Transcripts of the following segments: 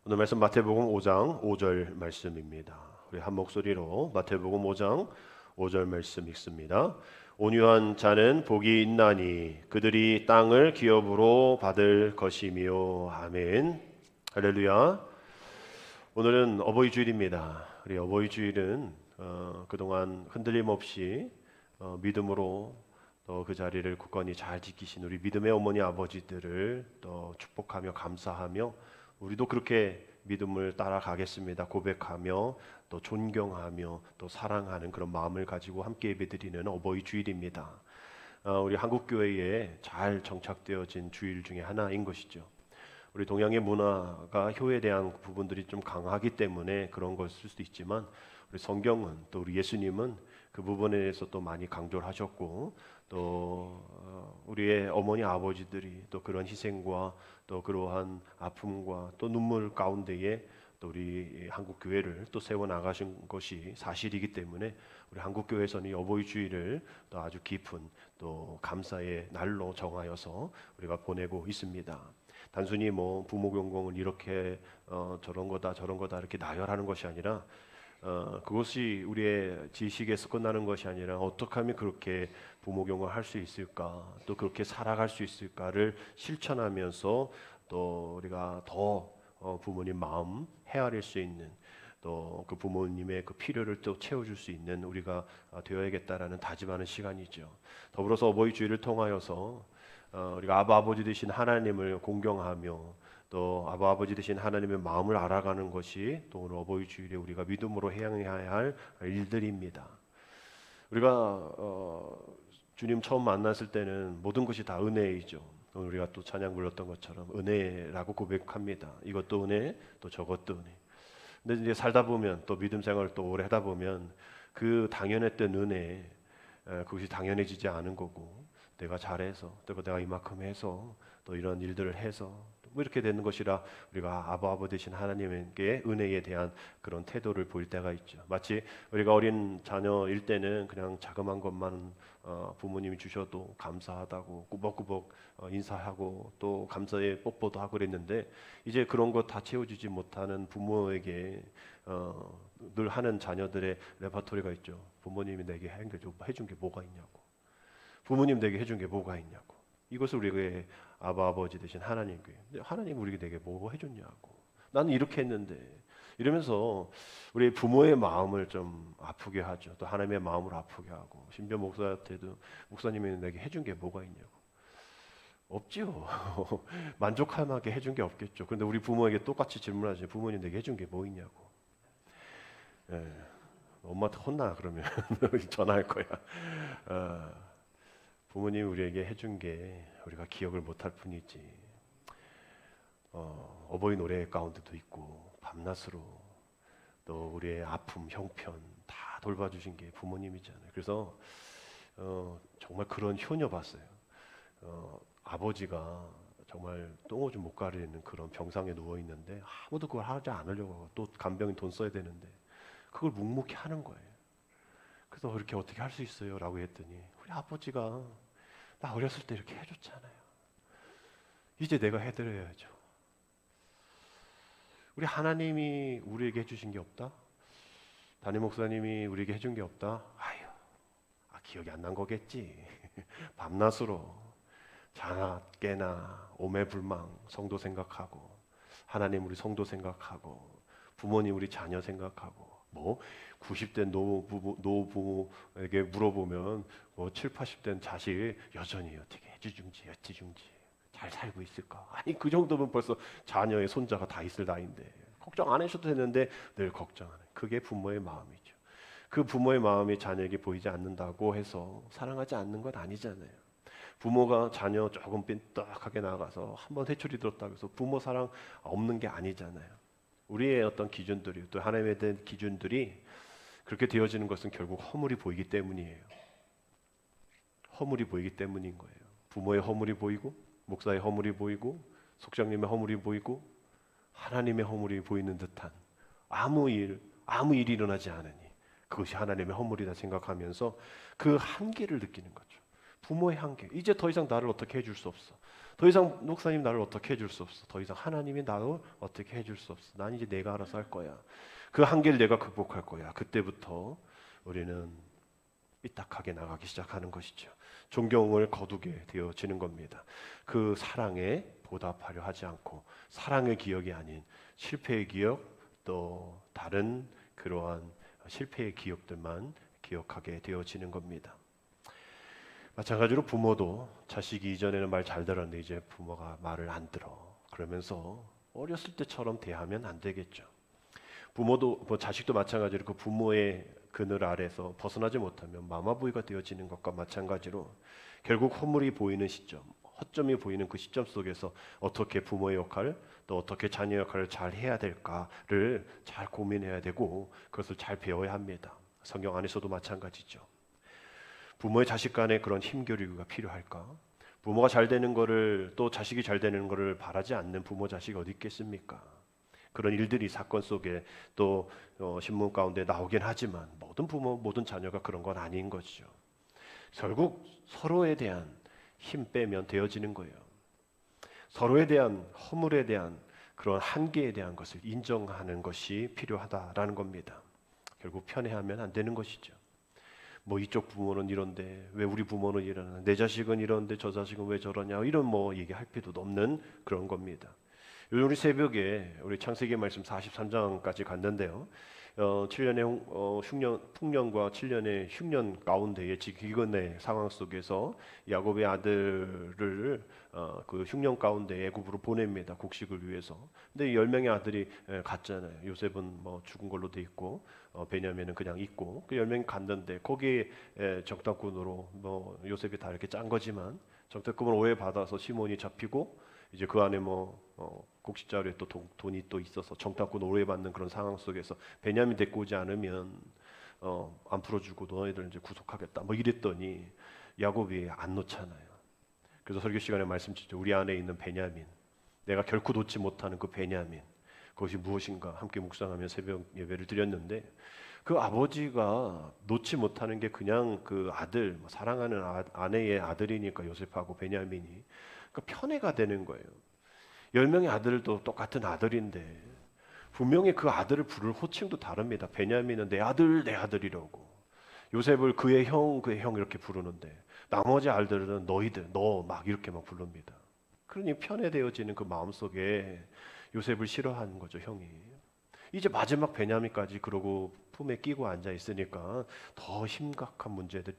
오늘 말씀 마태복음 5장 5절 말씀입니다. 우리 한 목소리로 마태복음 5장 5절 말씀 읽습니다. 온유한 자는 복이 있나니 그들이 땅을 기업으로 받을 것이며. 아멘. 할렐루야. 오늘은 어버이 주일입니다. 우리 어버이 주일은 그동안 흔들림 없이 믿음으로 또 그 자리를 굳건히 잘 지키신 우리 믿음의 어머니 아버지들을 또 축복하며 감사하며 우리도 그렇게 믿음을 따라가겠습니다. 고백하며 또 존경하며 또 사랑하는 그런 마음을 가지고 함께 예배드리는 어버이 주일입니다. 우리 한국교회에 잘 정착되어진 주일 중에 하나인 것이죠. 우리 동양의 문화가 효에 대한 부분들이 좀 강하기 때문에 그런 것일 수도 있지만 우리 성경은 또 우리 예수님은 그 부분에 대해서 또 많이 강조를 하셨고 또 우리의 어머니 아버지들이 또 그런 희생과 또 그러한 아픔과 또 눈물 가운데에 또 우리 한국 교회를 또 세워 나가신 것이 사실이기 때문에 우리 한국 교회에서는 어버이 주일을 또 아주 깊은 또 감사의 날로 정하여서 우리가 보내고 있습니다. 단순히 뭐 부모 경공을 이렇게 저런 거다 이렇게 나열하는 것이 아니라 그것이 우리의 지식에서 끝나는 것이 아니라 어떻게 하면 그렇게 부모 경공을 할 수 있을까, 또 그렇게 살아갈 수 있을까를 실천하면서 또 우리가 더 부모님 마음 헤아릴 수 있는 또 그 부모님의 그 필요를 또 채워줄 수 있는 우리가 되어야겠다라는 다짐하는 시간이죠. 더불어서 어버이 주일을 통하여서 우리가 아바 아버지 되신 하나님을 공경하며 또 아바 아버지 되신 하나님의 마음을 알아가는 것이 또 오늘 어버이 주일에 우리가 믿음으로 행해야 할 일들입니다. 우리가 주님 처음 만났을 때는 모든 것이 다 은혜이죠. 오늘 우리가 또 찬양 불렀던 것처럼 은혜라고 고백합니다. 이것도 은혜, 또 저것도 은혜. 근데 이제 살다 보면 또 믿음 생활을 또 오래 하다 보면 그 당연했던 은혜, 그것이 당연해지지 않은 거고 내가 잘해서 또 내가 이만큼 해서 또 이런 일들을 해서 뭐 이렇게 되는 것이라 우리가 아바 되신 하나님께 은혜에 대한 그런 태도를 보일 때가 있죠. 마치 우리가 어린 자녀일 때는 그냥 자그마한 것만 부모님이 주셔도 감사하다고 꾸벅꾸벅 인사하고 또 감사의 뽀뽀도 하고 그랬는데 이제 그런 것 다 채워주지 못하는 부모에게 늘 하는 자녀들의 레퍼토리가 있죠. 부모님이 내게 해준 게 뭐가 있냐고. 부모님 내게 해준 게 뭐가 있냐고. 이것을 우리의 아바 아버지 되신 하나님께 하나님 우리에게 내게 뭐 해줬냐고. 나는 이렇게 했는데 이러면서 우리 부모의 마음을 좀 아프게 하죠. 또 하나님의 마음을 아프게 하고 심지어 목사한테도 목사님이 내게 해준 게 뭐가 있냐고. 없지요. 만족할 만하게 해준 게 없겠죠. 그런데 우리 부모에게 똑같이 질문하죠. 부모님 내게 해준 게 뭐 있냐고. 예. 엄마한테 혼나 그러면 전화할 거야. 부모님이 우리에게 해준 게 우리가 기억을 못할 뿐이지. 어버이 노래 가운데도 있고 밤낮으로 또 우리의 아픔, 형편 다 돌봐주신 게 부모님이잖아요. 그래서 정말 그런 효녀 봤어요. 아버지가 정말 똥오줌 못 가리는 그런 병상에 누워 있는데 아무도 그걸 하지 않으려고 하고 또 간병인 돈 써야 되는데 그걸 묵묵히 하는 거예요. 그래서 이렇게 어떻게 할 수 있어요? 라고 했더니 우리 아버지가 나 어렸을 때 이렇게 해줬잖아요. 이제 내가 해드려야죠. 우리 하나님이 우리에게 해주신 게 없다? 담임 목사님이 우리에게 해준 게 없다? 아유, 기억이 안 난 거겠지. 밤낮으로 자나 깨나 오매불망 성도 생각하고 하나님 우리 성도 생각하고 부모님 우리 자녀 생각하고 뭐 90대 노부모에게 물어보면 뭐 7, 80대는 자식 여전히 어떻게 애지중지 잘 살고 있을까? 아니 그 정도면 벌써 자녀의 손자가 다 있을 나이인데 걱정 안 하셔도 되는데 늘 걱정하는 그게 부모의 마음이죠. 그 부모의 마음이 자녀에게 보이지 않는다고 해서 사랑하지 않는 건 아니잖아요. 부모가 자녀 조금 삐딱하게 나가서 한번 회초리 들었다고 해서 부모 사랑 없는 게 아니잖아요. 우리의 어떤 기준들이 또 하나님에 대한 기준들이 그렇게 되어지는 것은 결국 허물이 보이기 때문이에요. 허물이 보이기 때문인 거예요. 부모의 허물이 보이고 목사의 허물이 보이고 속장님의 허물이 보이고 하나님의 허물이 보이는 듯한 아무 일이 일어나지 않으니 그것이 하나님의 허물이다 생각하면서 그 한계를 느끼는 거죠. 부모의 한계. 이제 더 이상 나를 어떻게 해줄 수 없어. 더 이상 목사님 나를 어떻게 해줄 수 없어. 더 이상 하나님이 나를 어떻게 해줄 수 없어. 난 이제 내가 알아서 할 거야. 그 한계를 내가 극복할 거야. 그때부터 우리는 삐딱하게 나가기 시작하는 것이죠. 존경을 거두게 되어지는 겁니다. 그 사랑에 보답하려 하지 않고 사랑의 기억이 아닌 실패의 기억, 또 다른 그러한 실패의 기억들만 기억하게 되어지는 겁니다. 마찬가지로 부모도 자식이 이전에는 말 잘 들었는데 이제 부모가 말을 안 들어. 그러면서 어렸을 때처럼 대하면 안 되겠죠. 부모도 자식도 마찬가지로 그 부모의 그늘 아래서 벗어나지 못하면 마마보이가 되어지는 것과 마찬가지로 결국 허물이 보이는 시점, 허점이 보이는 그 시점 속에서 어떻게 부모의 역할, 또 어떻게 자녀 역할을 잘 해야 될까를 잘 고민해야 되고 그것을 잘 배워야 합니다. 성경 안에서도 마찬가지죠. 부모의 자식 간의 그런 힘겨루기가 필요할까? 부모가 잘 되는 거를 또 자식이 잘 되는 거를 바라지 않는 부모 자식이 어디 있겠습니까? 그런 일들이 사건 속에 또 신문 가운데 나오긴 하지만 모든 부모, 모든 자녀가 그런 건 아닌 것이죠. 결국 서로에 대한 힘 빼면 되어지는 거예요. 서로에 대한 허물에 대한 그런 한계에 대한 것을 인정하는 것이 필요하다라는 겁니다. 결국 편애하면 안 되는 것이죠. 뭐 이쪽 부모는 이런데 왜 우리 부모는 이러나, 내 자식은 이런데 저 자식은 왜 저러냐, 이런 뭐 얘기할 필요도 없는 그런 겁니다. 요즘 우리 새벽에 우리 창세기 말씀 43장까지 갔는데요. 7년의 풍년과 7년의 흉년 가운데에 기근의 상황 속에서 야곱의 아들을 그 흉년 가운데 애굽으로 보냅니다. 곡식을 위해서. 근데 10명의 아들이 갔잖아요. 요셉은 뭐 죽은 걸로 돼 있고 베냐민은 그냥 있고 그 10명이 갔는데 거기에 정탐꾼으로 뭐 요셉이 다 이렇게 짠 거지만 정탐꾼을 오해받아서 시몬이 잡히고 이제 그 안에 뭐 곡식자루에 또 돈이 또 있어서 정탐꾼 오해받는 그런 상황 속에서 베냐민 데리고 오지 않으면 안 풀어주고 너희들 이제 구속하겠다 뭐 이랬더니 야곱이 안 놓잖아요. 그래서 설교 시간에 말씀드렸죠. 우리 안에 있는 베냐민, 내가 결코 놓지 못하는 그 베냐민, 그것이 무엇인가 함께 묵상하며 새벽 예배를 드렸는데 그 아버지가 놓지 못하는 게 그냥 그 아들, 사랑하는 아내의 아들이니까 요셉하고 베냐민이 그러니까 편애가 되는 거예요. 10명의 아들도 똑같은 아들인데 분명히 그 아들을 부를 호칭도 다릅니다. 베냐민은 내 아들, 내 아들이라고. 요셉을 그의 형, 그의 형 이렇게 부르는데 나머지 아들들은 너희들, 너 막 이렇게 막 부릅니다. 그러니 편애되어지는 그 마음속에 요셉을 싫어하는 거죠, 형이. 이제 마지막 베냐민까지 그러고 품에 끼고 앉아 있으니까 더 심각한 문제들이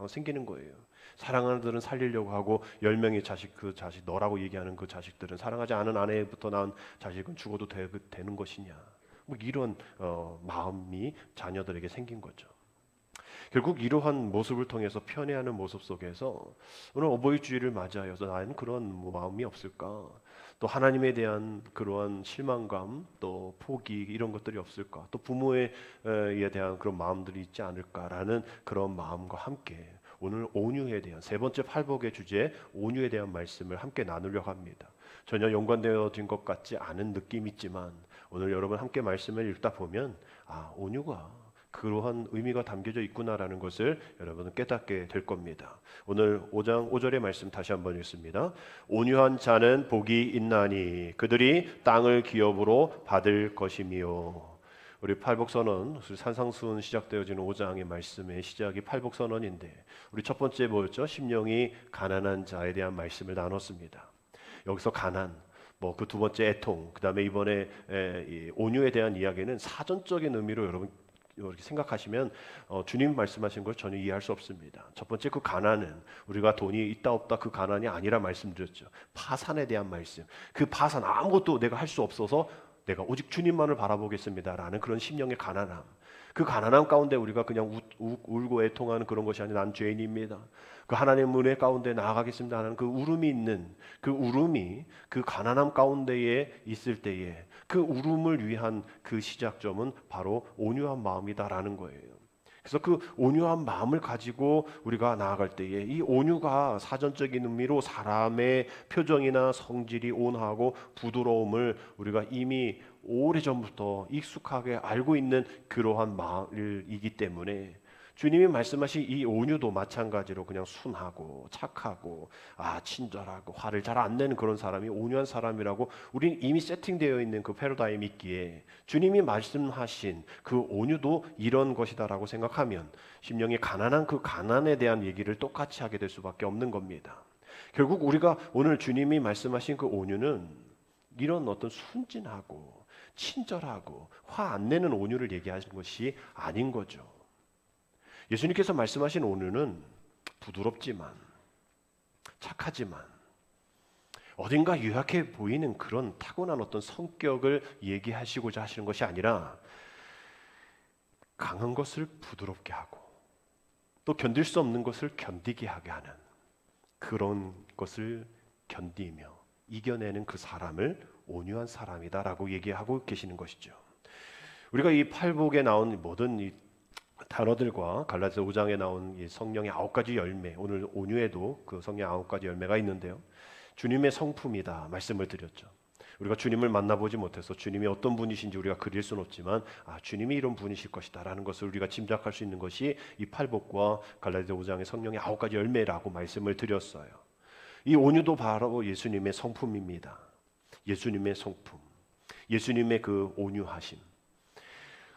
생기는 거예요. 사랑하는 들은 살리려고 하고 10명의 자식, 그 자식 너라고 얘기하는 그 자식들은 사랑하지 않은 아내부터 낳은 자식은 죽어도 되는 것이냐, 뭐 이런 마음이 자녀들에게 생긴 거죠. 결국 이러한 모습을 통해서 편애하는 모습 속에서 오늘 어버이 주일을 맞이하여서 나는 그런 마음이 없을까? 또 하나님에 대한 그러한 실망감, 또 포기 이런 것들이 없을까? 또 부모에 대한 그런 마음들이 있지 않을까라는 그런 마음과 함께 오늘 온유에 대한 세 번째 팔복의 주제 온유에 대한 말씀을 함께 나누려고 합니다. 전혀 연관되어진 것 같지 않은 느낌이 있지만 오늘 여러분 함께 말씀을 읽다 보면 온유가 그러한 의미가 담겨져 있구나라는 것을 여러분은 깨닫게 될 겁니다. 오늘 5장 5절의 말씀 다시 한번 읽습니다. 온유한 자는 복이 있나니 그들이 땅을 기업으로 받을 것이며. 우리 팔복선언, 산상수훈 시작되어지는 5장의 말씀의 시작이 팔복선언인데 우리 첫 번째 뭐였죠? 심령이 가난한 자에 대한 말씀을 나눴습니다. 여기서 가난, 뭐 그 두 번째 애통, 그 다음에 이번에 온유에 대한 이야기는 사전적인 의미로 여러분 이렇게 생각하시면 주님 말씀하신 걸 전혀 이해할 수 없습니다. 첫 번째 그 가난은 우리가 돈이 있다 없다 그 가난이 아니라 말씀드렸죠. 파산에 대한 말씀. 그 파산 아무것도 내가 할 수 없어서 내가 오직 주님만을 바라보겠습니다라는 그런 심령의 가난함. 그 가난함 가운데 우리가 그냥 울고 애통하는 그런 것이 아니라 난 죄인입니다. 그 하나님 은혜 가운데 나아가겠습니다 하는 그 울음이 있는 그 울음이 그 가난함 가운데에 있을 때에 그 울음을 위한 그 시작점은 바로 온유한 마음이다라는 거예요. 그래서 그 온유한 마음을 가지고 우리가 나아갈 때에 이 온유가 사전적인 의미로 사람의 표정이나 성질이 온화하고 부드러움을 우리가 이미 오래전부터 익숙하게 알고 있는 그러한 말이기 때문에 주님이 말씀하신 이 온유도 마찬가지로 그냥 순하고 착하고 친절하고 화를 잘 안 내는 그런 사람이 온유한 사람이라고 우리는 이미 세팅되어 있는 그 패러다임이 있기에 주님이 말씀하신 그 온유도 이런 것이다라고 생각하면 심령이 가난한 그 가난에 대한 얘기를 똑같이 하게 될 수밖에 없는 겁니다. 결국 우리가 오늘 주님이 말씀하신 그 온유는 이런 어떤 순진하고 친절하고 화 안 내는 온유를 얘기하는 것이 아닌 거죠. 예수님께서 말씀하신 온유는 부드럽지만 착하지만 어딘가 유약해 보이는 그런 타고난 어떤 성격을 얘기하시고자 하시는 것이 아니라 강한 것을 부드럽게 하고 또 견딜 수 없는 것을 견디게 하게 하는 그런 것을 견디며 이겨내는 그 사람을 온유한 사람이다라고 얘기하고 계시는 것이죠. 우리가 이 팔복에 나온 모든 이 단어들과 갈라디아서 5장에 나온 이 성령의 9가지 열매, 오늘 온유에도 그 성령의 9가지 열매가 있는데요. 주님의 성품이다 말씀을 드렸죠. 우리가 주님을 만나보지 못해서 주님이 어떤 분이신지 우리가 그릴 수는 없지만 주님이 이런 분이실 것이다 라는 것을 우리가 짐작할 수 있는 것이 이 팔복과 갈라디아서 5장의 성령의 9가지 열매라고 말씀을 드렸어요. 이 온유도 바로 예수님의 성품입니다. 예수님의 성품, 예수님의 그 온유하심,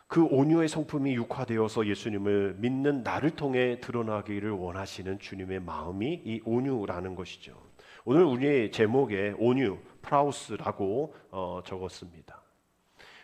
그 온유의 성품이 육화되어서 예수님을 믿는 나를 통해 드러나기를 원하시는 주님의 마음이 이 온유라는 것이죠. 오늘 우리의 제목에 온유, 프라우스라고 적었습니다.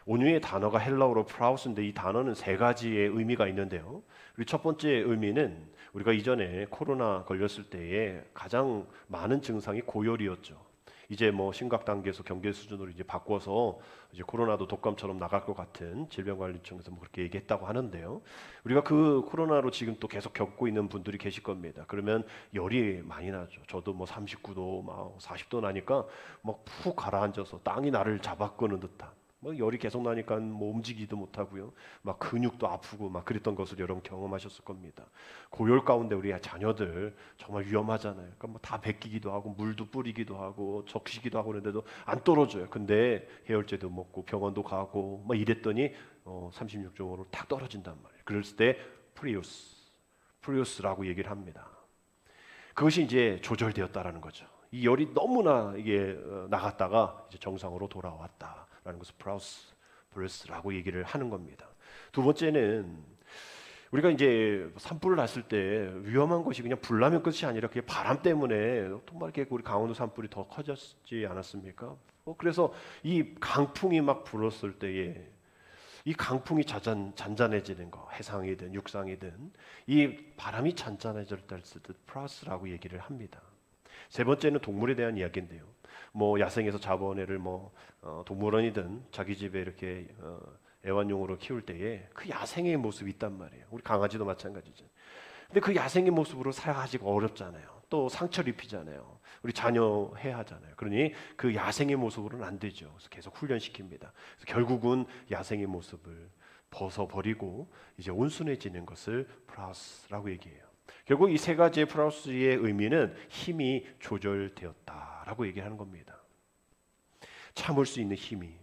온유의 단어가 헬라어로 프라우스인데 이 단어는 세 가지의 의미가 있는데요. 우리 첫 번째 의미는 우리가 이전에 코로나 걸렸을 때에 가장 많은 증상이 고열이었죠. 이제 뭐 심각 단계에서 경계 수준으로 이제 바꿔서 이제 코로나도 독감처럼 나갈 것 같은 질병관리청에서 뭐 그렇게 얘기했다고 하는데요. 우리가 그 코로나로 지금 또 계속 겪고 있는 분들이 계실 겁니다. 그러면 열이 많이 나죠. 저도 뭐 39도, 막 40도 나니까 막 푹 가라앉아서 땅이 나를 잡아끄는 듯한. 뭐 열이 계속 나니까 뭐 움직이지도 못하고요. 막 근육도 아프고 막 그랬던 것을 여러분 경험하셨을 겁니다. 고열 가운데 우리 자녀들 정말 위험하잖아요. 그러니까 뭐 다 베끼기도 하고 물도 뿌리기도 하고 적시기도 하고 그런데도 안 떨어져요. 근데 해열제도 먹고 병원도 가고 막 이랬더니 36.5로 탁 떨어진단 말이에요. 그랬을 때 프리우스라고 얘기를 합니다. 그것이 이제 조절되었다라는 거죠. 이 열이 너무나 이게 나갔다가 이제 정상으로 돌아왔다. 라는 것을 브루스라고 얘기를 하는 겁니다. 두 번째는 우리가 이제 산불을 났을 때 위험한 것이 그냥 불나면 끝이 아니라 그게 바람 때문에 정말 이렇게 우리 강원도 산불이 더 커졌지 않았습니까? 그래서 이 강풍이 막 불었을 때에 이 강풍이 잔잔해지는 거, 해상이든 육상이든 이 바람이 잔잔해질 때 프라우스라고 얘기를 합니다. 세 번째는 동물에 대한 이야기인데요. 뭐 야생에서 잡아온 애를 동물원이든 자기 집에 이렇게 애완용으로 키울 때에 그 야생의 모습이 있단 말이에요. 우리 강아지도 마찬가지죠. 근데 그 야생의 모습으로 살아가기가 어렵잖아요. 또 상처를 입히잖아요. 우리 자녀 해야 하잖아요. 그러니 그 야생의 모습으로는 안 되죠. 그래서 계속 훈련시킵니다. 그래서 결국은 야생의 모습을 벗어버리고 이제 온순해지는 것을 프라우스라고 얘기해요. 결국 이 세 가지의 프라우스의 의미는 힘이 조절되었다라고 얘기하는 겁니다. 참을 수 있는 힘이,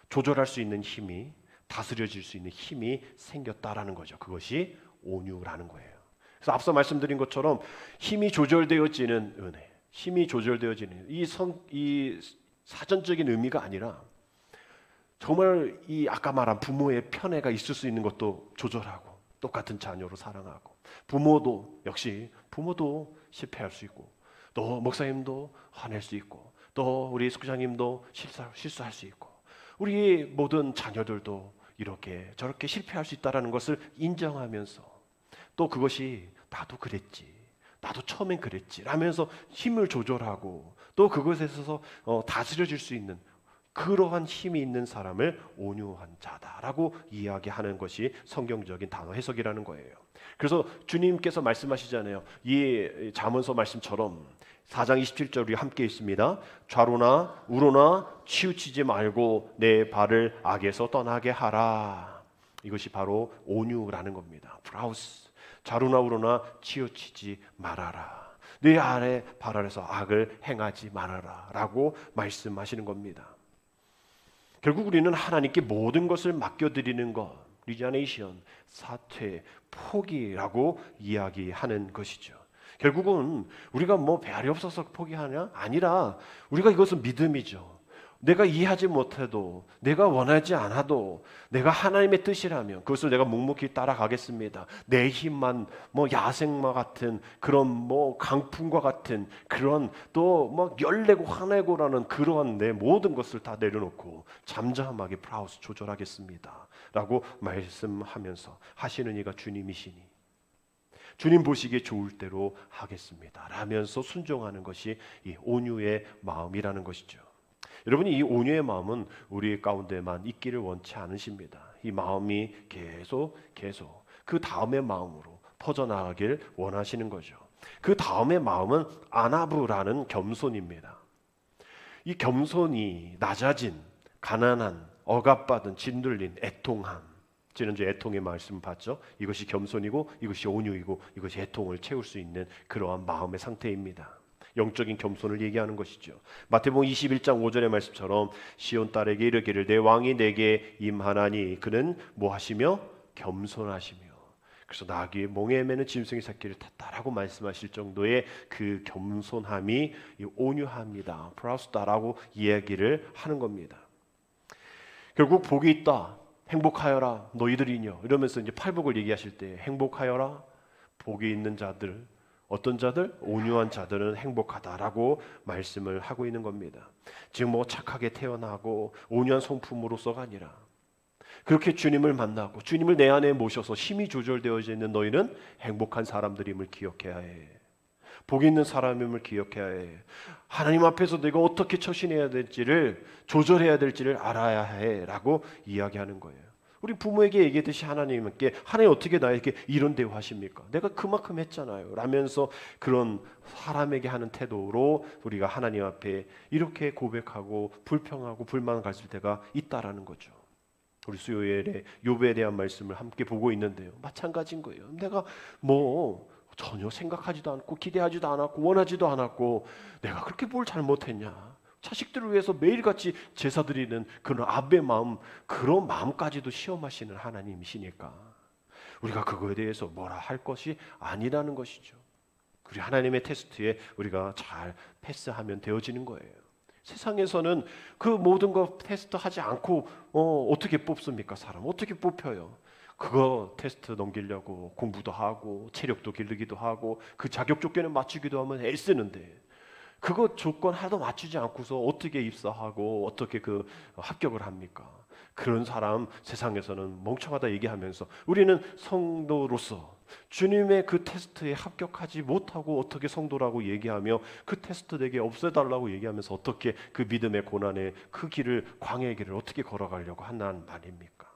조절할 수 있는 힘이, 다스려질 수 있는 힘이 생겼다라는 거죠. 그것이 온유라는 거예요. 그래서 앞서 말씀드린 것처럼 힘이 조절되어지는 은혜, 힘이 조절되어지는 이 사전적인 의미가 아니라 정말 이 아까 말한 부모의 편애가 있을 수 있는 것도 조절하고 똑같은 자녀로 사랑하고 부모도 실패할 수 있고 또 목사님도 화낼 수 있고 또 우리 숙장님도 실수할 수 있고 우리 모든 자녀들도 이렇게 저렇게 실패할 수 있다는 것을 인정하면서 또 그것이 나도 그랬지, 나도 처음엔 그랬지 라면서 힘을 조절하고 또 그것에 있어서 다스려질 수 있는 그러한 힘이 있는 사람을 온유한 자다라고 이야기하는 것이 성경적인 단어 해석이라는 거예요. 그래서 주님께서 말씀하시잖아요. 이 잠언서 말씀처럼 4장 27절 우리 함께 있습니다. 좌로나 우로나 치우치지 말고 내 발을 악에서 떠나게 하라. 이것이 바로 온유라는 겁니다. 프라우스. 좌로나 우로나 치우치지 말아라. 내 아래 발 아래서 악을 행하지 말아라 라고 말씀하시는 겁니다. 결국 우리는 하나님께 모든 것을 맡겨드리는 것, 리자네이션, 사퇴, 포기라고 이야기하는 것이죠. 결국은 우리가 뭐 배알이 없어서 포기하냐? 아니라 우리가 이것은 믿음이죠. 내가 이해하지 못해도, 내가 원하지 않아도, 내가 하나님의 뜻이라면 그것을 내가 묵묵히 따라가겠습니다. 내 힘만, 뭐 야생마 같은 그런 뭐 강풍과 같은 그런 또 뭐 열내고 화내고라는 그러한 내 모든 것을 다 내려놓고 잠잠하게 프라우스 조절하겠습니다 라고 말씀하면서 하시는 이가 주님이시니 주님 보시기에 좋을 대로 하겠습니다 라면서 순종하는 것이 이 온유의 마음이라는 것이죠. 여러분이 이 온유의 마음은 우리 가운데만 있기를 원치 않으십니다. 이 마음이 계속 그 다음의 마음으로 퍼져나가길 원하시는 거죠. 그 다음의 마음은 아나브라는 겸손입니다. 이 겸손이 낮아진, 가난한, 억압받은, 짓눌린 애통함. 지난주에 애통의 말씀 봤죠? 이것이 겸손이고 이것이 온유이고 이것이 애통을 채울 수 있는 그러한 마음의 상태입니다. 영적인 겸손을 얘기하는 것이죠. 마태복음 21장 5절의 말씀처럼 시온 딸에게 이르기를 내 왕이 내게 임하나니 그는 뭐 하시며 겸손하시며, 그래서 나귀의 몽에 매는 짐승의 새끼를 탔다라고 말씀하실 정도의 그 겸손함이 온유합니다. 프라우스다라고 이야기를 하는 겁니다. 결국 복이 있다, 행복하여라 너희들이뇨 이러면서 이제 팔복을 얘기하실 때 행복하여라, 복이 있는 자들, 어떤 자들? 온유한 자들은 행복하다라고 말씀을 하고 있는 겁니다. 지금 뭐 착하게 태어나고 온유한 성품으로서가 아니라 그렇게 주님을 만나고 주님을 내 안에 모셔서 힘이 조절되어져 있는 너희는 행복한 사람들임을 기억해야 해. 복 있는 사람임을 기억해야 해. 하나님 앞에서 내가 어떻게 처신해야 될지를, 조절해야 될지를 알아야 해 라고 이야기하는 거예요. 우리 부모에게 얘기했듯이 하나님께 하나님 어떻게 나에게 이런 대우하십니까? 내가 그만큼 했잖아요 라면서 그런 사람에게 하는 태도로 우리가 하나님 앞에 이렇게 고백하고 불평하고 불만을 가질 때가 있다라는 거죠. 우리 수요일에 욥에 대한 말씀을 함께 보고 있는데요, 마찬가지인 거예요. 내가 뭐 전혀 생각하지도 않고 기대하지도 않았고 원하지도 않았고 내가 그렇게 뭘 잘못했냐, 자식들을 위해서 매일같이 제사 드리는 그런 아버의 마음, 그런 마음까지도 시험하시는 하나님이시니까 우리가 그거에 대해서 뭐라 할 것이 아니라는 것이죠. 우리 하나님의 테스트에 우리가 잘 패스하면 되어지는 거예요. 세상에서는 그 모든 거 테스트하지 않고 어떻게 뽑습니까? 사람 어떻게 뽑혀요? 그거 테스트 넘기려고 공부도 하고 체력도 기르기도 하고 그 자격 조건에 맞추기도 하면 애쓰는데 그거 조건 하나도 맞추지 않고서 어떻게 입사하고 어떻게 그 합격을 합니까? 그런 사람 세상에서는 멍청하다 얘기하면서 우리는 성도로서 주님의 그 테스트에 합격하지 못하고 어떻게 성도라고 얘기하며 그 테스트 내게 없애달라고 얘기하면서 어떻게 그 믿음의 고난의 그 길을, 광야의 길을 어떻게 걸어가려고 한다는 말입니까?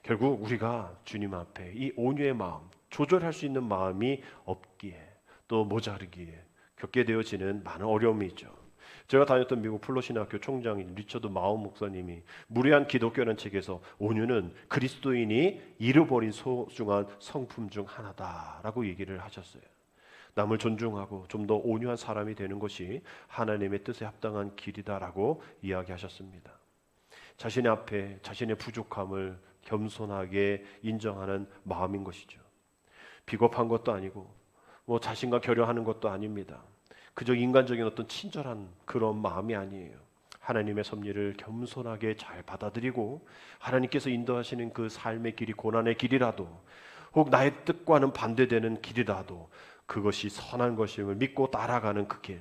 결국 우리가 주님 앞에 이 온유의 마음, 조절할 수 있는 마음이 없기에 또 모자르기에 겪게 되어지는 많은 어려움이 있죠. 제가 다녔던 미국 플러신학교 총장인 리처드 마운 목사님이 무례한 기독교라는 책에서 온유는 그리스도인이 잃어버린 소중한 성품 중 하나다라고 얘기를 하셨어요. 남을 존중하고 좀 더 온유한 사람이 되는 것이 하나님의 뜻에 합당한 길이다라고 이야기하셨습니다. 자신의 앞에 자신의 부족함을 겸손하게 인정하는 마음인 것이죠. 비겁한 것도 아니고 뭐 자신과 결여하는 것도 아닙니다. 그저 인간적인 어떤 친절한 그런 마음이 아니에요. 하나님의 섭리를 겸손하게 잘 받아들이고 하나님께서 인도하시는 그 삶의 길이 고난의 길이라도 혹 나의 뜻과는 반대되는 길이라도 그것이 선한 것임을 믿고 따라가는 그 길,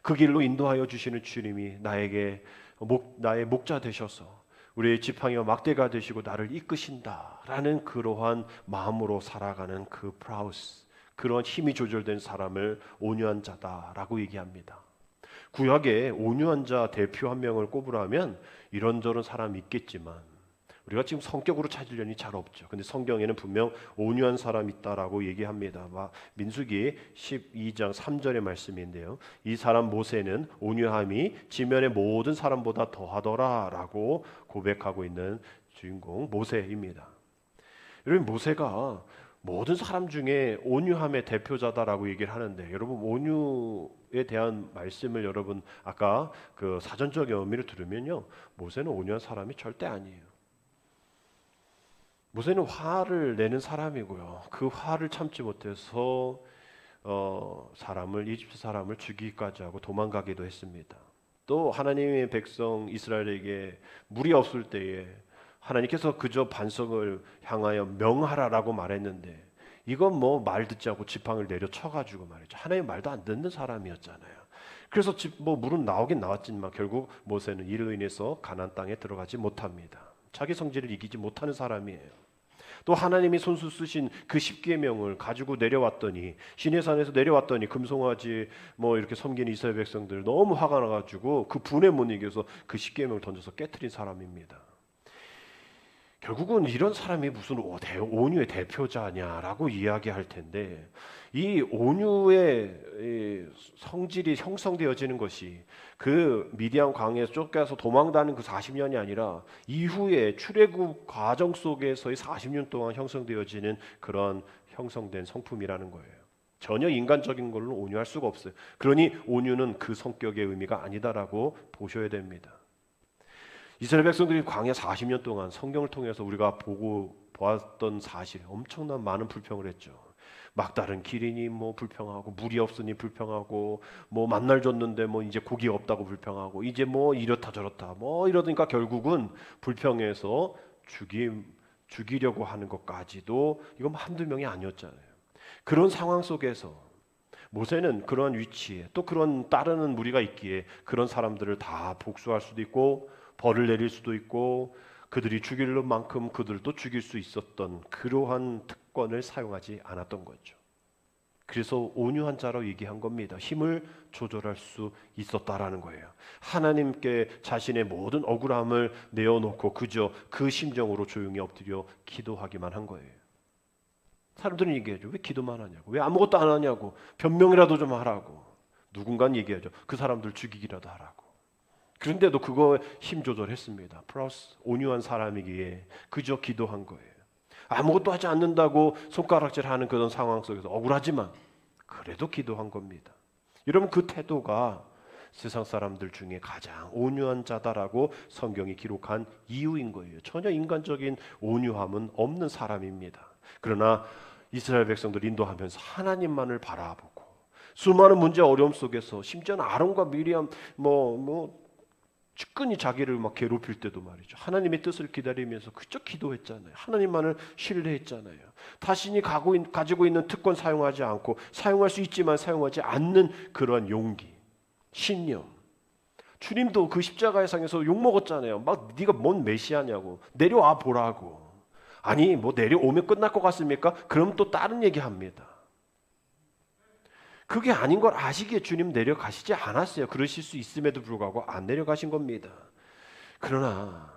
그 길로 인도하여 주시는 주님이 나에게 나의 목자 되셔서 우리의 지팡이와 막대가 되시고 나를 이끄신다라는 그러한 마음으로 살아가는 그 프라우스, 그런 힘이 조절된 사람을 온유한 자다라고 얘기합니다. 구약에 온유한 자 대표 한 명을 꼽으라면 이런저런 사람이 있겠지만 우리가 지금 성격으로 찾으려니 잘 없죠. 근데 성경에는 분명 온유한 사람이 있다라고 얘기합니다. 민수기 12장 3절의 말씀인데요, 이 사람 모세는 온유함이 지면의 모든 사람보다 더하더라라고 고백하고 있는 주인공 모세입니다. 여러분, 모세가 모든 사람 중에 온유함의 대표자다라고 얘기를 하는데, 여러분 온유에 대한 말씀을 여러분 아까 그 사전적 의미를 들으면요, 모세는 온유한 사람이 절대 아니에요. 모세는 화를 내는 사람이고요. 그 화를 참지 못해서 이집트 사람을 죽이기까지 하고 도망가기도 했습니다. 또 하나님의 백성 이스라엘에게 물이 없을 때에 하나님께서 그저 반석을 향하여 명하라라고 말했는데 이건 뭐 말 듣지 않고 지팡이를 내려 쳐가지고 말이죠. 하나님 말도 안 듣는 사람이었잖아요. 그래서 물은 나오긴 나왔지만 결국 모세는 이로 인해서 가나안 땅에 들어가지 못합니다. 자기 성질을 이기지 못하는 사람이에요. 또 하나님이 손수 쓰신 그 십계명을 가지고 내려왔더니 시내산에서 내려왔더니 금송아지 이렇게 섬기는 이스라엘 백성들 너무 화가 나가지고 그 분에 못 이겨서 그 십계명을 던져서 깨트린 사람입니다. 결국은 이런 사람이 무슨 온유의 대표자냐라고 이야기할 텐데 이 온유의 성질이 형성되어지는 것이 그 미디안 광야에서 쫓겨서 도망다는 그 40년이 아니라 이후에 출애굽 과정 속에서의 40년 동안 형성되어지는 그런 형성된 성품이라는 거예요. 전혀 인간적인 걸로 온유할 수가 없어요. 그러니 온유는 그 성격의 의미가 아니다라고 보셔야 됩니다. 이스라엘 백성들이 광야 40년 동안 성경을 통해서 우리가 보았던 사실 엄청난 많은 불평을 했죠. 막다른 길이니 불평하고 물이 없으니 불평하고 만날 줬는데 이제 고기 없다고 불평하고 이제 이렇다 저렇다 이러니까 결국은 불평해서 죽이려고 하는 것까지도 이건 한두 명이 아니었잖아요. 그런 상황 속에서 모세는 그러한 위치에 또 그런 따르는 무리가 있기에 그런 사람들을 다 복수할 수도 있고 벌을 내릴 수도 있고 그들이 죽일 만큼 그들도 죽일 수 있었던 그러한 특권을 사용하지 않았던 거죠. 그래서 온유한 자로 얘기한 겁니다. 힘을 조절할 수 있었다라는 거예요. 하나님께 자신의 모든 억울함을 내어놓고 그저 그 심정으로 조용히 엎드려 기도하기만 한 거예요. 사람들은 얘기하죠. 왜 기도만 하냐고, 왜 아무것도 안 하냐고, 변명이라도 좀 하라고. 누군가는 얘기하죠. 그 사람들 죽이기라도 하라고. 그런데도 그거 힘 조절했습니다. 플러스 온유한 사람이기에 그저 기도한 거예요. 아무것도 하지 않는다고 손가락질하는 그런 상황 속에서 억울하지만 그래도 기도한 겁니다. 여러분 그 태도가 세상 사람들 중에 가장 온유한 자다라고 성경이 기록한 이유인 거예요. 전혀 인간적인 온유함은 없는 사람입니다. 그러나 이스라엘 백성들 인도하면서 하나님만을 바라보고 수많은 문제 어려움 속에서 심지어는 아론과 미리암 측근히 자기를 괴롭힐 때도 말이죠. 하나님의 뜻을 기다리면서 그저 기도했잖아요. 하나님만을 신뢰했잖아요. 자신이 가지고 있는 특권 사용하지 않고 사용할 수 있지만 사용하지 않는 그러한 용기, 신념. 주님도 그 십자가의 상에서 욕먹었잖아요. 네가 뭔 메시아냐고. 내려와 보라고. 아니 내려오면 끝날 것 같습니까? 그럼 또 다른 얘기합니다. 그게 아닌 걸 아시기에 주님 내려가시지 않았어요. 그러실 수 있음에도 불구하고 안 내려가신 겁니다. 그러나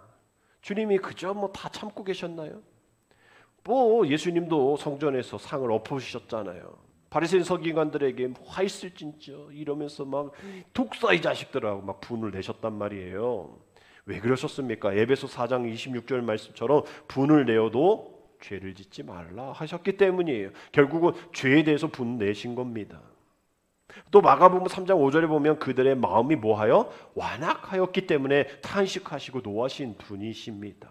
주님이 그저 다 참고 계셨나요? 예수님도 성전에서 상을 엎으셨잖아요. 바리새인 서기관들에게 화 있을진저 이러면서 독사 이 자식들하고 분을 내셨단 말이에요. 왜 그러셨습니까? 에베소 4장 26절 말씀처럼 분을 내어도 죄를 짓지 말라 하셨기 때문이에요. 결국은 죄에 대해서 분 내신 겁니다. 또 마가복음 3장 5절에 보면 그들의 마음이 뭐하여? 완악하였기 때문에 탄식하시고 노하신 분이십니다.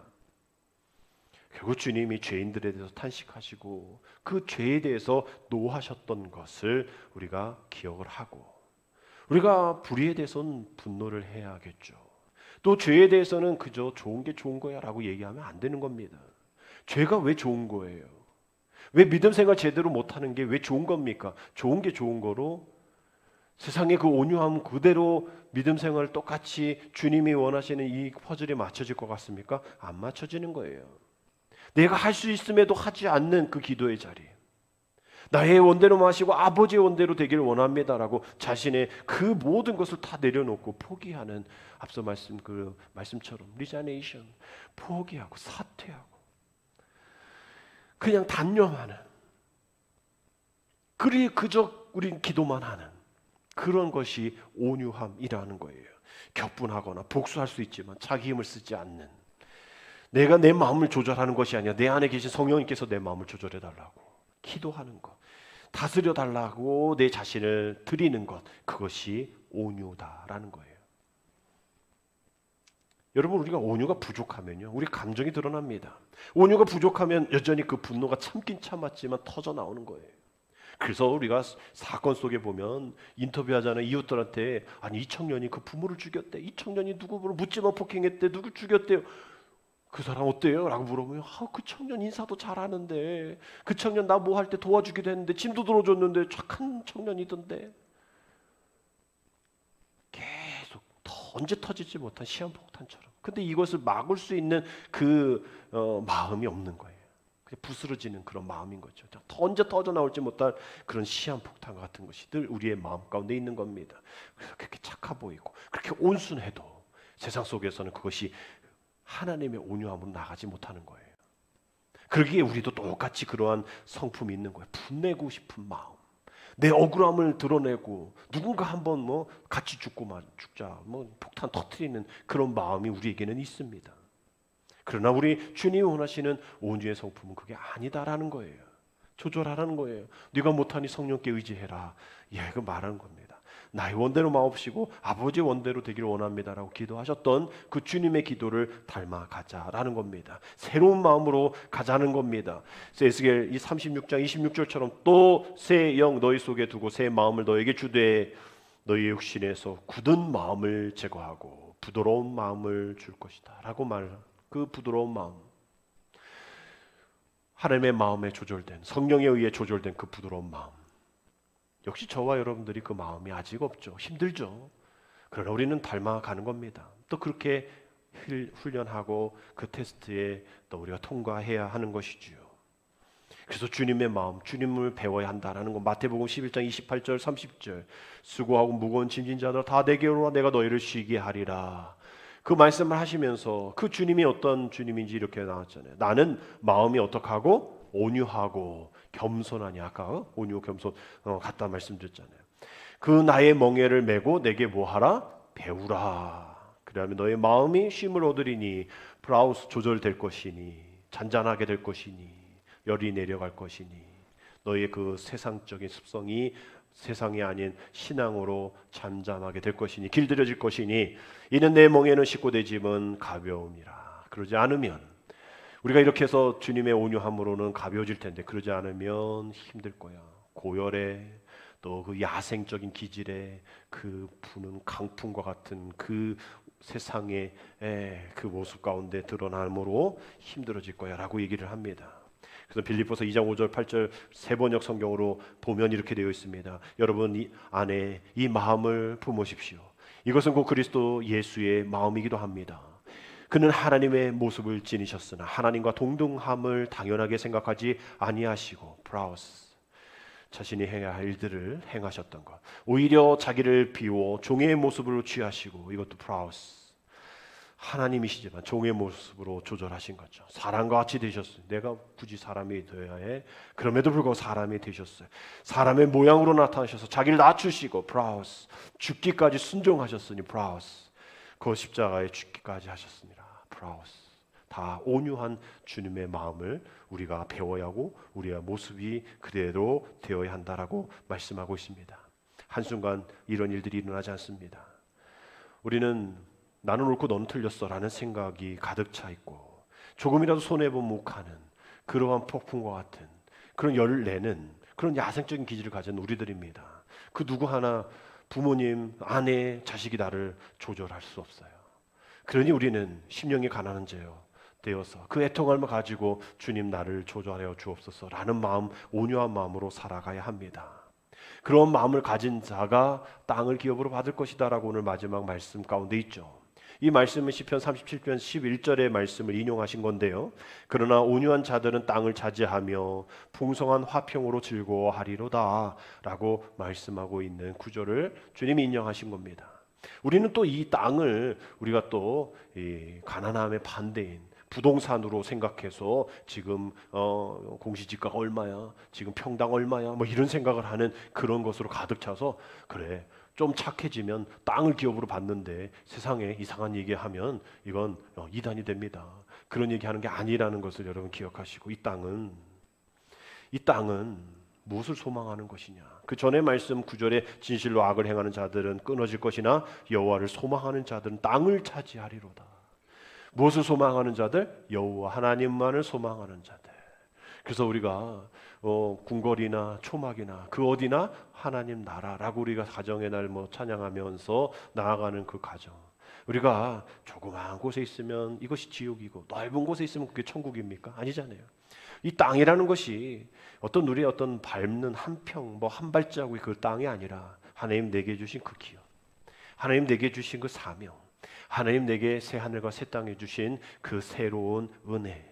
결국 주님이 죄인들에 대해서 탄식하시고 그 죄에 대해서 노하셨던 것을 우리가 기억을 하고 우리가 불의에 대해서는 분노를 해야겠죠. 또 죄에 대해서는 그저 좋은 게 좋은 거야 라고 얘기하면 안 되는 겁니다. 죄가 왜 좋은 거예요? 왜 믿음 생활 제대로 못하는 게 왜 좋은 겁니까? 좋은 게 좋은 거로 세상의 그 온유함 그대로 믿음 생활을 똑같이 주님이 원하시는 이 퍼즐이 맞춰질 것 같습니까? 안 맞춰지는 거예요. 내가 할 수 있음에도 하지 않는 그 기도의 자리, 나의 원대로 마시고 아버지의 원대로 되기를 원합니다라고 자신의 그 모든 것을 다 내려놓고 포기하는, 앞서 말씀처럼 리자네이션, 포기하고 사퇴하고 그냥 단념하는, 그저 우린 기도만 하는 그런 것이 온유함이라는 거예요. 격분하거나 복수할 수 있지만 자기 힘을 쓰지 않는, 내가 내 마음을 조절하는 것이 아니라 내 안에 계신 성령님께서 내 마음을 조절해 달라고 기도하는 것, 다스려 달라고 내 자신을 드리는 것, 그것이 온유다라는 거예요. 여러분, 우리가 온유가 부족하면요, 우리 감정이 드러납니다. 온유가 부족하면 여전히 그 분노가 참긴 참았지만 터져 나오는 거예요. 그래서 우리가 사건 속에 보면 인터뷰하잖아요. 이웃들한테, 아니 이 청년이 그 부모를 죽였대, 이 청년이 누구를 묻지마 폭행했대, 누구 죽였대요, 그 사람 어때요? 라고 물어보면, 그 청년 인사도 잘하는데, 그 청년 나 뭐 할 때 도와주기도 했는데, 짐도 들어줬는데 착한 청년이던데. 계속 언제 터지지 못한 시한폭탄처럼. 근데 이것을 막을 수 있는 그 마음이 없는 거예요. 그냥 부스러지는 그런 마음인 거죠. 언제 터져 나올지 못할 그런 시한폭탄 같은 것이 늘 우리의 마음 가운데 있는 겁니다. 그래서 그렇게 착해 보이고 그렇게 온순해도 세상 속에서는 그것이 하나님의 온유함으로 나가지 못하는 거예요. 그러기에 우리도 똑같이 그러한 성품이 있는 거예요. 분내고 싶은 마음, 내 억울함을 드러내고 누군가 한번 뭐 같이 죽자, 뭐 폭탄 터뜨리는 그런 마음이 우리에게는 있습니다. 그러나 우리 주님이 원하시는 온유의 성품은 그게 아니다라는 거예요. 조절하라는 거예요. 네가 못하니 성령께 의지해라. 그 말하는 겁니다. 나의 원대로 마옵시고 아버지 원대로 되기를 원합니다라고 기도하셨던 그 주님의 기도를 닮아가자라는 겁니다. 새로운 마음으로 가자는 겁니다. 에스겔 이 36장 26절처럼 또 새 영 너희 속에 두고 새 마음을 너에게 주되 너희의 육신에서 굳은 마음을 제거하고 부드러운 마음을 줄 것이다 라고 그 부드러운 마음, 하나님의 마음에 조절된, 성령에 의해 조절된 그 부드러운 마음, 역시 저와 여러분들이 그 마음이 아직 없죠. 힘들죠. 그러나 우리는 닮아가는 겁니다. 또 그렇게 훈련하고 그 테스트에 또 우리가 통과해야 하는 것이지요. 그래서 주님의 마음, 주님을 배워야 한다라는 것. 마태복음 11장 28절 30절 수고하고 무거운 짐진 자들아 다 내게로 오라 내가 너희를 쉬게 하리라. 그 말씀을 하시면서 그 주님이 어떤 주님인지 이렇게 나왔잖아요. 나는 마음이 어떡하고 온유하고 겸손하니. 아까 온유 겸손 같다 말씀드렸잖아요. 그 나의 멍에를 메고 내게 뭐하라? 배우라. 그러면 너의 마음이 쉼을 얻으리니 브라우스 조절될 것이니 잔잔하게 될 것이니 열이 내려갈 것이니 너의 그 세상적인 습성이 세상이 아닌 신앙으로 잠잠하게 될 것이니 길들여질 것이니 이는 내 멍에는 쉽고 내 짐은 가벼움이라. 그러지 않으면 우리가 이렇게 해서 주님의 온유함으로는 가벼워질 텐데 그러지 않으면 힘들 거야. 고열에 또 그 야생적인 기질에 그 부는 강풍과 같은 그 세상의 그 모습 가운데 드러남으로 힘들어질 거야 라고 얘기를 합니다. 그래서 빌립보서 2장 5절 8절 세번역 성경으로 보면 이렇게 되어 있습니다. 여러분 이 안에 이 마음을 품으십시오. 이것은 곧 그리스도 예수의 마음이기도 합니다. 그는 하나님의 모습을 지니셨으나 하나님과 동등함을 당연하게 생각하지 아니하시고 브라우스 자신이 행해야 할 일들을 행하셨던 것, 오히려 자기를 비워 종의 모습으로 취하시고 이것도 브라우스 하나님이시지만 종의 모습으로 조절하신 거죠. 사람과 같이 되셨어요. 내가 굳이 사람이 되어야 해. 그럼에도 불구하고 사람이 되셨어요. 사람의 모양으로 나타나셔서 자기를 낮추시고 브라우스 죽기까지 순종하셨으니 브라우스 그 십자가에 죽기까지 하셨습니다. 브라우스 다 온유한 주님의 마음을 우리가 배워야 하고 우리의 모습이 그대로 되어야 한다라고 말씀하고 있습니다. 한순간 이런 일들이 일어나지 않습니다. 우리는 나는 옳고 너는 틀렸어라는 생각이 가득 차 있고 조금이라도 손해보면 욱하는 그러한 폭풍과 같은 그런 열을 내는 그런 야생적인 기질을 가진 우리들입니다. 그 누구 하나 부모님, 아내, 자식이 나를 조절할 수 없어요. 그러니 우리는 심령이 가난한 자요 되어서 그 애통함을 가지고 주님 나를 조절하여 주옵소서라는 마음, 온유한 마음으로 살아가야 합니다. 그런 마음을 가진 자가 땅을 기업으로 받을 것이다 라고 오늘 마지막 말씀 가운데 있죠. 이 말씀은 시편 37편 11절의 말씀을 인용하신 건데요. 그러나 온유한 자들은 땅을 차지하며 풍성한 화평으로 즐거워하리로다 라고 말씀하고 있는 구절을 주님이 인용하신 겁니다. 우리는 또 이 땅을 우리가 또 이 가난함의 반대인 부동산으로 생각해서 지금 공시지가가 얼마야, 지금 평당 얼마야, 뭐 이런 생각을 하는 그런 것으로 가득 차서 그래 좀 착해지면 땅을 기업으로 받는데 세상에 이상한 얘기하면 이건 이단이 됩니다. 그런 얘기하는 게 아니라는 것을 여러분 기억하시고 이 땅은 무엇을 소망하는 것이냐? 그 전에 말씀 9절에 진실로 악을 행하는 자들은 끊어질 것이나 여호와를 소망하는 자들은 땅을 차지하리로다. 무엇을 소망하는 자들? 여호와 하나님만을 소망하는 자들. 그래서 우리가 궁궐이나 초막이나 그 어디나 하나님 나라라고 우리가 가정의 날 찬양하면서 나아가는 그 가정. 우리가 조그마한 곳에 있으면 이것이 지옥이고 넓은 곳에 있으면 그게 천국입니까? 아니잖아요. 이 땅이라는 것이 우리의 밟는 한 평, 한 발자국이 그 땅이 아니라 하나님 내게 주신 그 기업, 하나님 내게 주신 그 사명, 하나님 내게 새 하늘과 새 땅에 주신 그 새로운 은혜,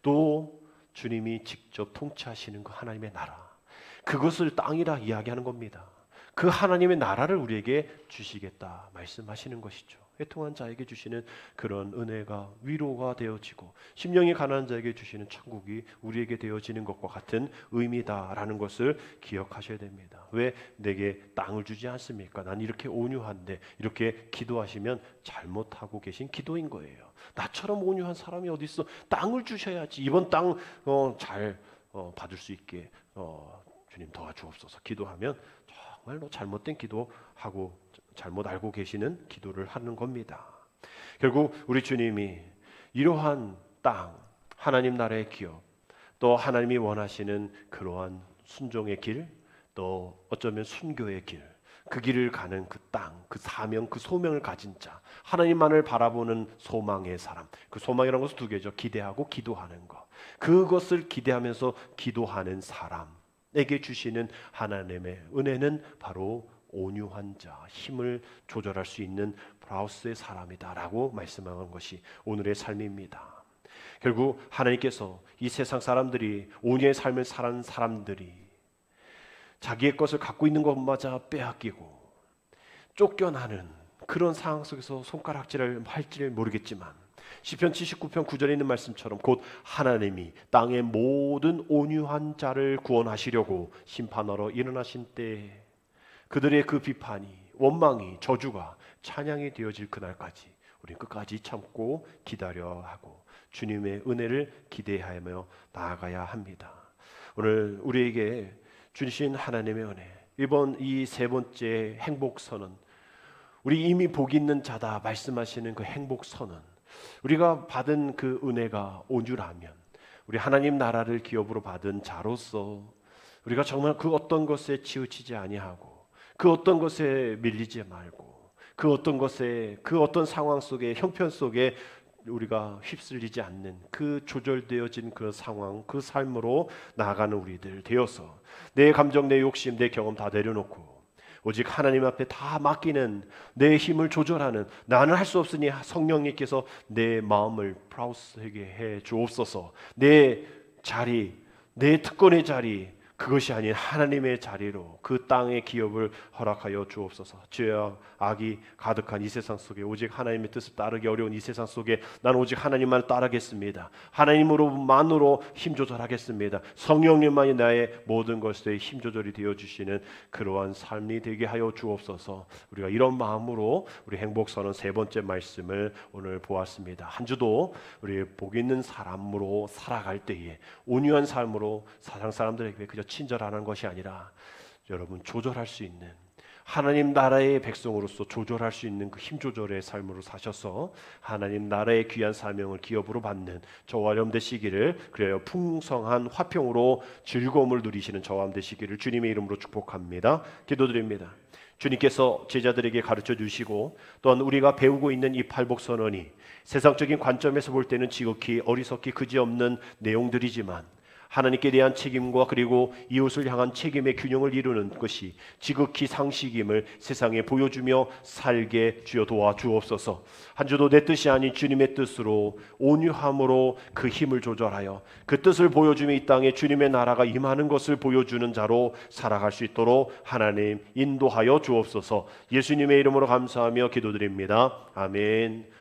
또 주님이 직접 통치하시는 그 하나님의 나라, 그것을 땅이라 이야기하는 겁니다. 그 하나님의 나라를 우리에게 주시겠다 말씀하시는 것이죠. 애통한 자에게 주시는 그런 은혜가 위로가 되어지고 심령이 가난한 자에게 주시는 천국이 우리에게 되어지는 것과 같은 의미다라는 것을 기억하셔야 됩니다. 왜 내게 땅을 주지 않습니까? 난 이렇게 온유한데, 이렇게 기도하시면 잘못하고 계신 기도인 거예요. 나처럼 온유한 사람이 어디 있어? 땅을 주셔야지. 이번 땅 잘 받을 수 있게 주님 도와주옵소서. 기도하면 정말로 잘못된 기도하고 잘못 알고 계시는 기도를 하는 겁니다. 결국 우리 주님이 이러한 땅, 하나님 나라의 기업, 또 하나님이 원하시는 그러한 순종의 길, 또 어쩌면 순교의 길, 그 길을 가는 그 땅, 그 사명, 그 소명을 가진 자, 하나님만을 바라보는 소망의 사람. 그 소망이라는 것은 두 개죠. 기대하고 기도하는 것. 그것을 기대하면서 기도하는 사람에게 주시는 하나님의 은혜는 바로 온유한 자, 힘을 조절할 수 있는 브라우스의 사람이다라고 말씀하는 것이 오늘의 삶입니다. 결국 하나님께서 이 세상 사람들이, 온유의 삶을 사는 사람들이 자기의 것을 갖고 있는 것마저 빼앗기고 쫓겨나는 그런 상황 속에서 손가락질을 할지를 모르겠지만, 시편 79편 9절에 있는 말씀처럼 곧 하나님이 땅의 모든 온유한 자를 구원하시려고 심판하러 일어나신 때에 그들의 그 비판이, 원망이, 저주가 찬양이 되어질 그날까지 우리는 끝까지 참고 기다려 하고 주님의 은혜를 기대하며 나아가야 합니다. 오늘 우리에게 주신 하나님의 은혜, 이번 이 세 번째 행복선언, 우리 이미 복 있는 자다 말씀하시는 그 행복선언, 우리가 받은 그 은혜가 온유라면, 우리 하나님 나라를 기업으로 받은 자로서 우리가 정말 그 어떤 것에 치우치지 아니하고 그 어떤 것에 밀리지 말고 그 어떤 것에, 그 어떤 상황 속에, 형편 속에 우리가 휩쓸리지 않는 그 조절되어진 그 상황, 그 삶으로 나아가는 우리들 되어서 내 감정, 내 욕심, 내 경험 다 내려놓고 오직 하나님 앞에 다 맡기는, 내 힘을 조절하는, 나는 할 수 없으니 성령님께서 내 마음을 프라우스하게 해 주옵소서. 내 자리, 내 특권의 자리, 그것이 아닌 하나님의 자리로 그 땅의 기업을 허락하여 주옵소서. 죄와 악이 가득한 이 세상 속에 오직 하나님의 뜻을 따르기 어려운 이 세상 속에 난 오직 하나님만 따르겠습니다. 하나님으로만으로 힘 조절하겠습니다. 성령님만이 나의 모든 것에 힘 조절이 되어 주시는 그러한 삶이 되게 하여 주옵소서. 우리가 이런 마음으로 우리 행복선언 세 번째 말씀을 오늘 보았습니다. 한 주도 우리 복 있는 사람으로 살아갈 때에 온유한 삶으로 세상 사람들에게 그저 친절하는 것이 아니라 여러분 조절할 수 있는, 하나님 나라의 백성으로서 조절할 수 있는 그 힘 조절의 삶으로 사셔서 하나님 나라의 귀한 사명을 기업으로 받는 저와 여러분 되시기를, 그래요 풍성한 화평으로 즐거움을 누리시는 저와 여러분 되시기를 주님의 이름으로 축복합니다. 기도드립니다. 주님께서 제자들에게 가르쳐 주시고 또한 우리가 배우고 있는 이 팔복선언이 세상적인 관점에서 볼 때는 지극히 어리석기 그지없는 내용들이지만 하나님께 대한 책임과 그리고 이웃을 향한 책임의 균형을 이루는 것이 지극히 상식임을 세상에 보여주며 살게 주여 도와주옵소서. 한 주도 내 뜻이 아닌 주님의 뜻으로 온유함으로 그 힘을 조절하여 그 뜻을 보여주며 이 땅에 주님의 나라가 임하는 것을 보여주는 자로 살아갈 수 있도록 하나님 인도하여 주옵소서. 예수님의 이름으로 감사하며 기도드립니다. 아멘.